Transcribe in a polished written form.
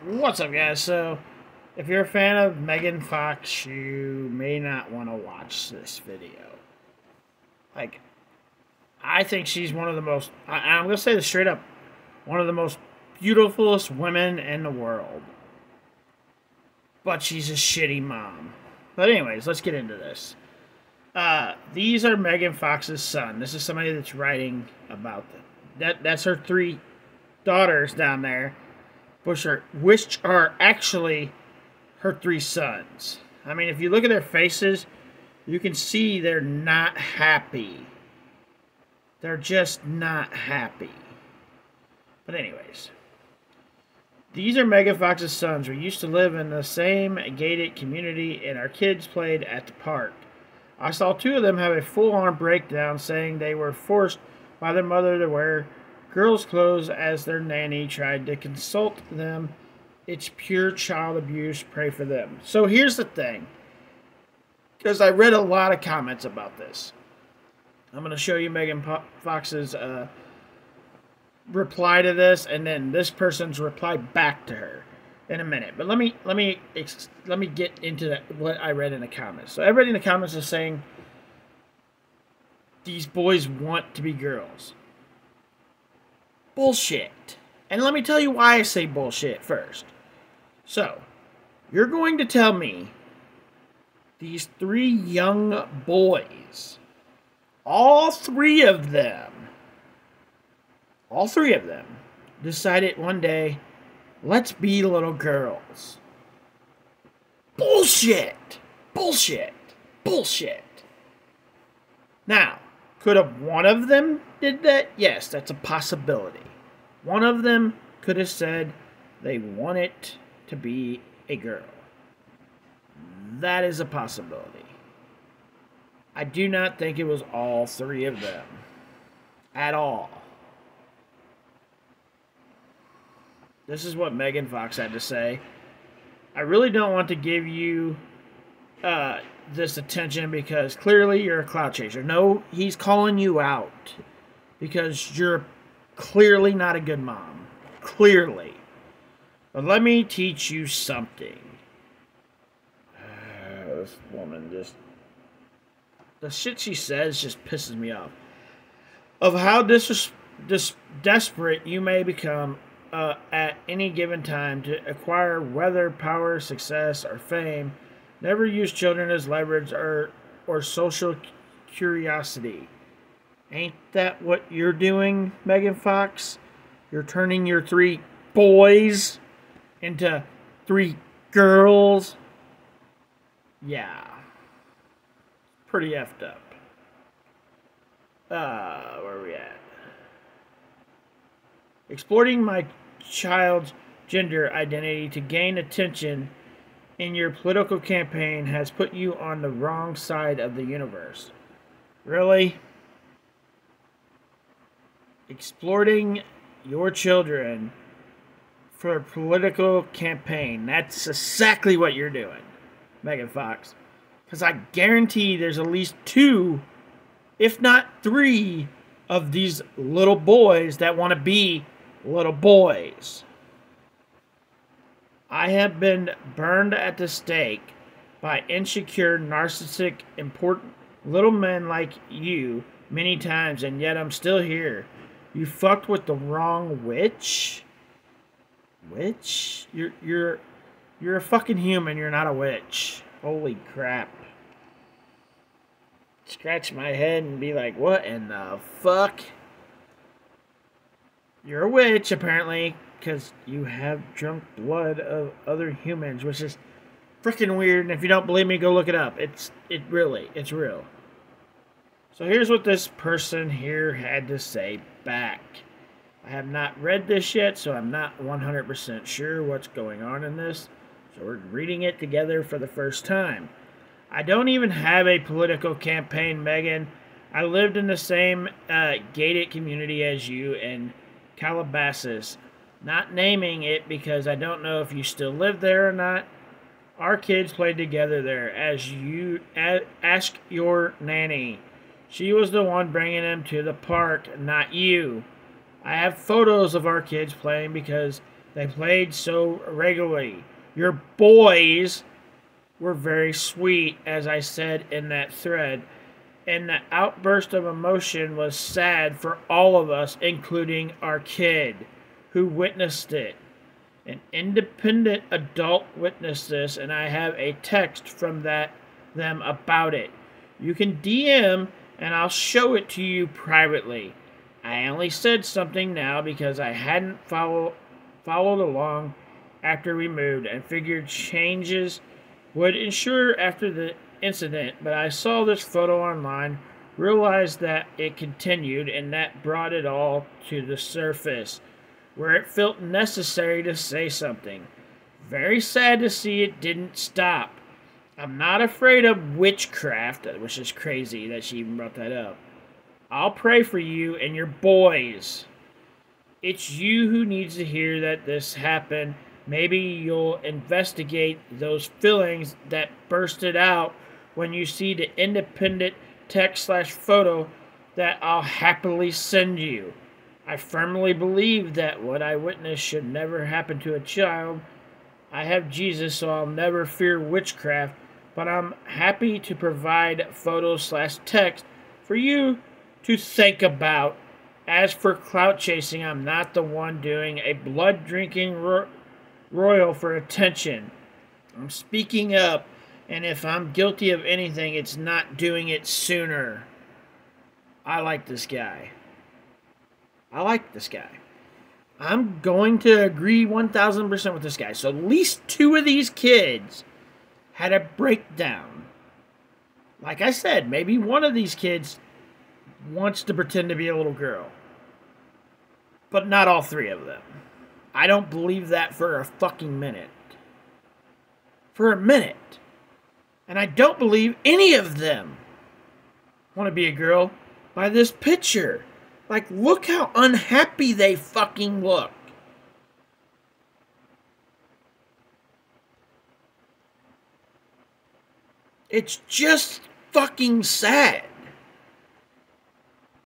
What's up, guys? So, if you're a fan of Megan Fox, you may not want to watch this video. Like, I think she's one of the most, I'm going to say this straight up, one of the most beautifulest women in the world. But she's a shitty mom. But anyways, let's get into this. These are Megan Fox's son. This is somebody that's writing about them. That's her three daughters down there, which are actually her three sons. I mean, if you look at their faces, you can see they're not happy. They're just not happy. But anyways, these are Megan Fox's sons. We used to live in the same gated community, and our kids played at the park. I saw two of them have a full-on breakdown, saying they were forced by their mother to wear girls' clothes as their nanny tried to consult them. It's pure child abuse. Pray for them. So here's the thing, because I read a lot of comments about this. I'm going to show you Megan Fox's reply to this, and then this person's reply back to her in a minute. But let me get into what I read in the comments. So everybody in the comments is saying these boys want to be girls. Bullshit. And let me tell you why I say bullshit first. So, you're going to tell me these three young boys, all three of them, decided one day, let's be little girls. Bullshit. Bullshit. Bullshit. Now, could have one of them did that? Yes, that's a possibility. One of them could have said they wanted to be a girl. That is a possibility. I do not think it was all three of them. At all. This is what Megan Fox had to say. I really don't want to give you this attention because clearly you're a clout chaser. No, he's calling you out because you're clearly not a good mom. Clearly. But let me teach you something. This woman just... the shit she says just pisses me off. Of how desperate you may become at any given time to acquire whether power, success, or fame. Never use children as leverage or social curiosity. Ain't that what you're doing, Megan Fox? You're turning your three boys into three girls? Yeah. Pretty effed up. Where are we at? Exploiting my child's gender identity to gain attention in your political campaign has put you on the wrong side of the universe. Really? Exploiting your children for a political campaign. That's exactly what you're doing, Megan Fox. Because I guarantee there's at least two, if not three, of these little boys that want to be little boys. I have been burned at the stake by insecure, narcissistic, important little men like you many times, and yet I'm still here. You fucked with the wrong witch? Witch? You're a fucking human, you're not a witch. Holy crap. Scratch my head and be like, what in the fuck? You're a witch, apparently, because you have drunk blood of other humans, which is freaking weird. And if you don't believe me, go look it up. It's real. So here's what this person here had to say back. I have not read this yet, so I'm not 100% sure what's going on in this. So we're reading it together for the first time. I don't even have a political campaign, Megan. I lived in the same gated community as you in Calabasas. Not naming it because I don't know if you still live there or not. Our kids played together there. Ask your nanny. She was the one bringing them to the park, not you. I have photos of our kids playing because They played so regularly. Your boys were very sweet, as I said in that thread, and the outburst of emotion was sad for all of us, including our kid who witnessed it. An independent adult witnessed this, and I have a text from them about it. You can DM, and I'll show it to you privately. I only said something now because I hadn't followed along after we moved and figured changes would ensure after the incident, but I saw this photo online, realized that it continued, and that brought it all to the surface, where it felt necessary to say something. Very sad to see it didn't stop. I'm not afraid of witchcraft, which is crazy that she even brought that up. I'll pray for you and your boys. It's you who needs to hear that this happened. Maybe you'll investigate those feelings that bursted out when you see the independent text/photo that I'll happily send you. I firmly believe that what I witnessed should never happen to a child. I have Jesus, so I'll never fear witchcraft, but I'm happy to provide photos/text for you to think about. As for clout chasing, I'm not the one doing a blood-drinking royal for attention. I'm speaking up, and if I'm guilty of anything, it's not doing it sooner. I like this guy. I'm going to agree 1,000% with this guy. So at least 2 of these kids had a breakdown. Like I said, maybe one of these kids wants to pretend to be a little girl. But not all 3 of them. I don't believe that for a fucking minute. For a minute. And I don't believe any of them want to be a girl by this picture. Like, look how unhappy they fucking look. It's just fucking sad.